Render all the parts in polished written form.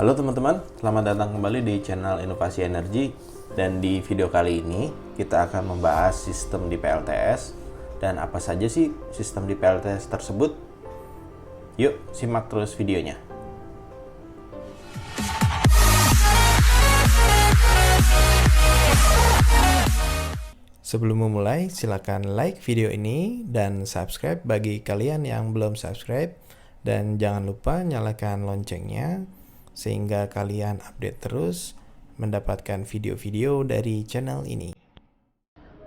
Halo teman-teman, selamat datang kembali di channel Inovasi Energi. Dan di video kali ini kita akan membahas sistem di PLTS dan apa saja sih sistem di PLTS tersebut. Yuk, simak terus videonya. Sebelum memulai, silakan like video ini dan subscribe bagi kalian yang belum subscribe. Dan jangan lupa nyalakan loncengnya sehingga kalian update terus mendapatkan video-video dari channel ini.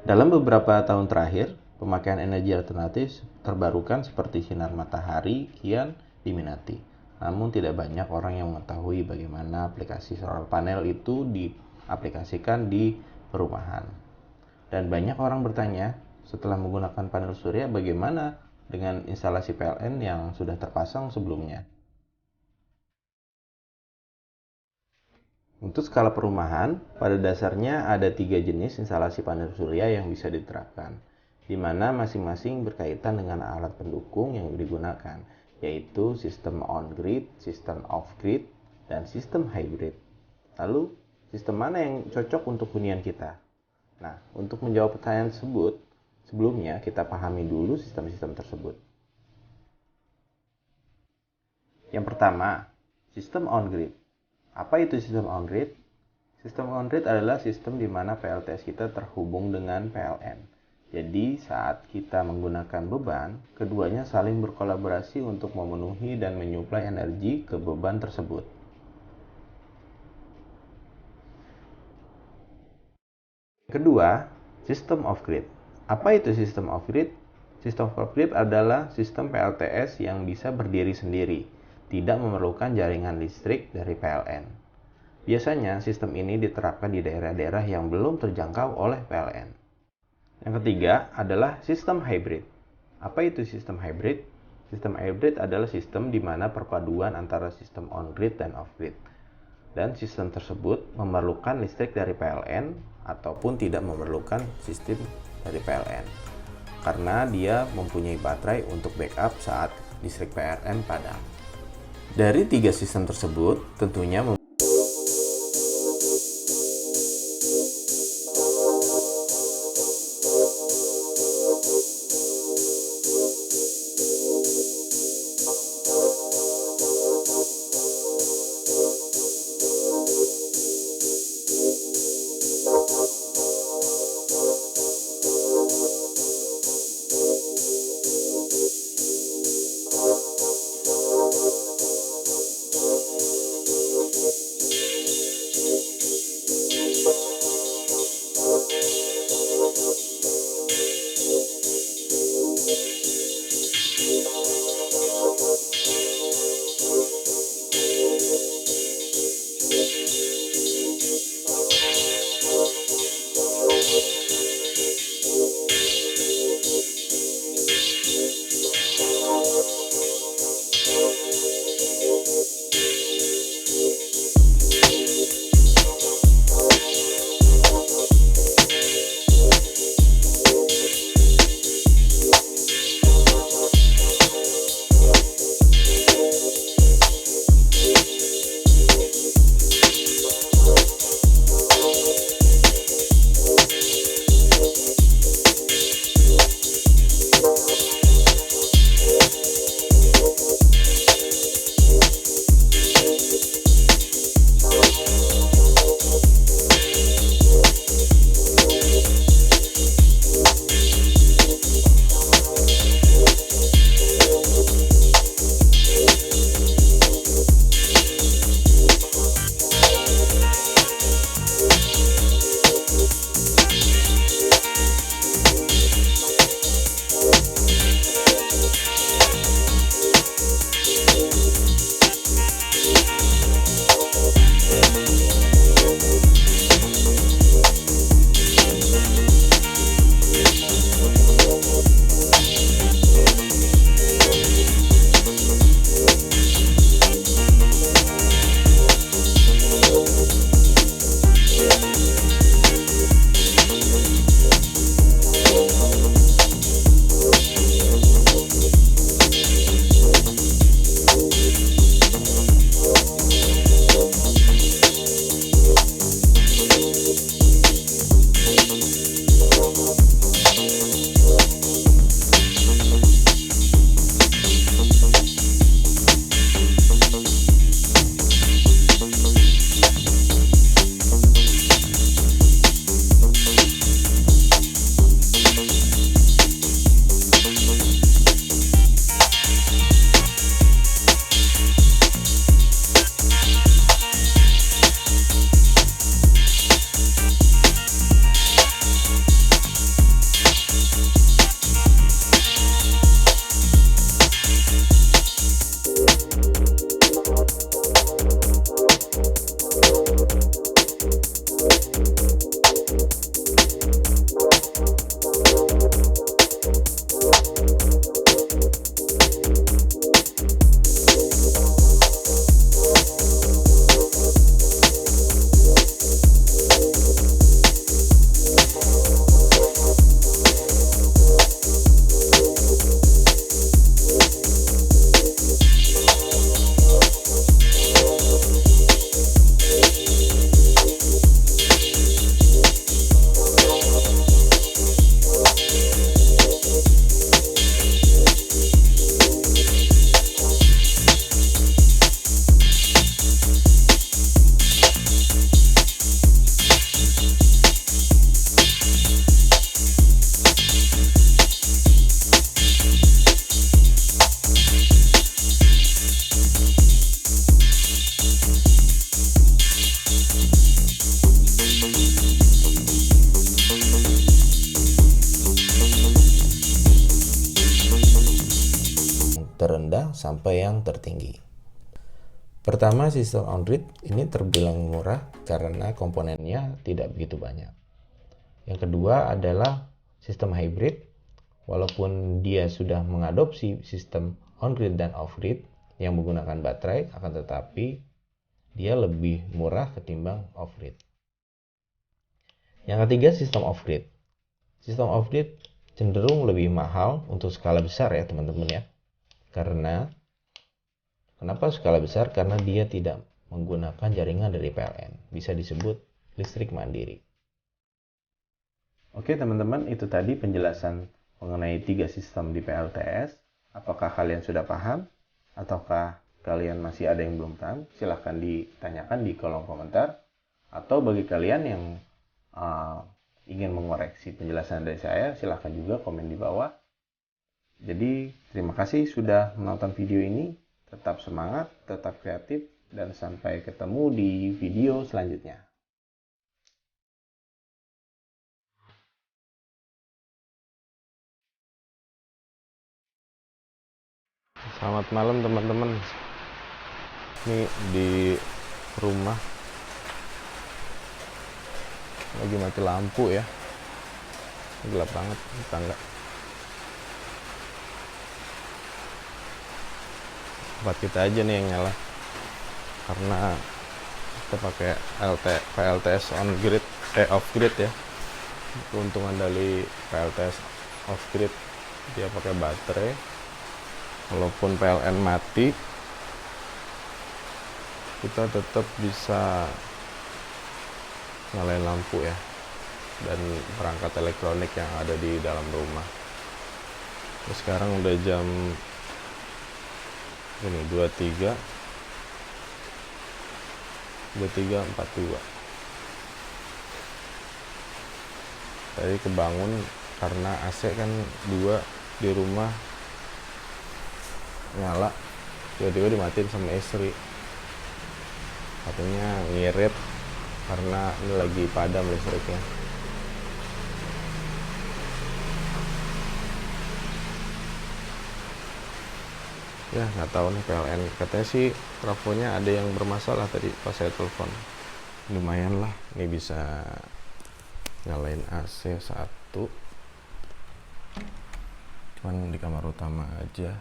Dalam beberapa tahun terakhir, pemakaian energi alternatif terbarukan seperti sinar matahari kian diminati. Namun tidak banyak orang yang mengetahui bagaimana aplikasi solar panel itu diaplikasikan di perumahan. Dan banyak orang bertanya, setelah menggunakan panel surya bagaimana dengan instalasi PLN yang sudah terpasang sebelumnya? Untuk skala perumahan, pada dasarnya ada 3 jenis instalasi panel surya yang bisa diterapkan, di mana masing-masing berkaitan dengan alat pendukung yang digunakan, yaitu sistem on-grid, sistem off-grid, dan sistem hybrid. Lalu, sistem mana yang cocok untuk hunian kita? Nah, untuk menjawab pertanyaan tersebut, sebelumnya kita pahami dulu sistem-sistem tersebut. Yang pertama, sistem on-grid. Apa itu sistem on-grid? Sistem on-grid adalah sistem di mana PLTS kita terhubung dengan PLN. Jadi, saat kita menggunakan beban, keduanya saling berkolaborasi untuk memenuhi dan menyuplai energi ke beban tersebut. Kedua, sistem off-grid. Apa itu sistem off-grid? Sistem off-grid adalah sistem PLTS yang bisa berdiri sendiri, tidak memerlukan jaringan listrik dari PLN. Biasanya, sistem ini diterapkan di daerah-daerah yang belum terjangkau oleh PLN. Yang ketiga adalah sistem hybrid. Apa itu sistem hybrid? Sistem hybrid adalah sistem di mana perpaduan antara sistem on-grid dan off-grid. Dan sistem tersebut memerlukan listrik dari PLN ataupun tidak memerlukan sistem dari PLN karena dia mempunyai baterai untuk backup saat listrik PLN padam. Dari 3 sistem tersebut tentunya sampai yang tertinggi. Pertama, sistem on-grid ini terbilang murah karena komponennya tidak begitu banyak. Yang kedua adalah sistem hybrid. Walaupun dia sudah mengadopsi sistem on-grid dan off-grid yang menggunakan baterai, akan tetapi dia lebih murah ketimbang off-grid. Yang ketiga, sistem off-grid. Sistem off-grid cenderung lebih mahal untuk skala besar ya teman-teman ya. Kenapa skala besar? Karena dia tidak menggunakan jaringan dari PLN. Bisa disebut listrik mandiri. Oke teman-teman, itu tadi penjelasan mengenai 3 sistem di PLTS. Apakah kalian sudah paham? Ataukah kalian masih ada yang belum paham? Silahkan ditanyakan di kolom komentar. Atau bagi kalian yang ingin mengoreksi penjelasan dari saya, silahkan juga komen di bawah. Jadi terima kasih sudah menonton video ini. Tetap semangat, tetap kreatif, dan sampai ketemu di video selanjutnya. Selamat malam teman-teman. Ini di rumah lagi mati lampu ya. Gelap banget di tangga. Tempat kita aja nih yang nyala karena kita pakai PLTS on grid off grid ya. Keuntungan dari PLTS off grid, dia pakai baterai. Walaupun PLN mati, kita tetap bisa nyalain lampu ya, dan perangkat elektronik yang ada di dalam rumah. Terus sekarang udah jam ini 23:42. Tadi kebangun karena AC kan 2 di rumah nyala, tiba-tiba dimatiin sama istri. Katanya ngirit karena ini lagi padam listriknya. Ya nggak tahu nih PLN, katanya sih trafonya ada yang bermasalah tadi pas saya telepon. Lumayan lah, ini bisa nyalain AC 1, cuman di kamar utama aja.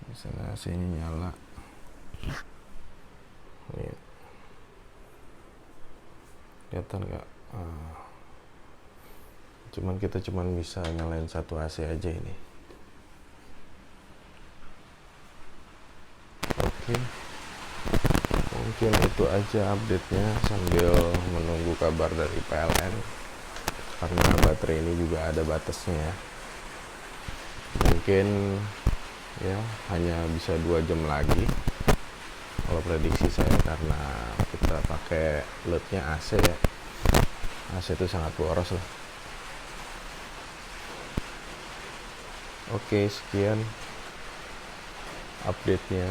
Di sana AC-nya nyala. Nih, kelihatan nggak? Kita bisa nyalain 1 AC aja ini. Oke, mungkin itu aja update-nya sambil menunggu kabar dari PLN, karena baterai ini juga ada batasnya ya. Mungkin ya hanya bisa 2 jam lagi kalau prediksi saya, karena kita pakai LED-nya AC ya. AC itu sangat boros lah. Oke, sekian update-nya.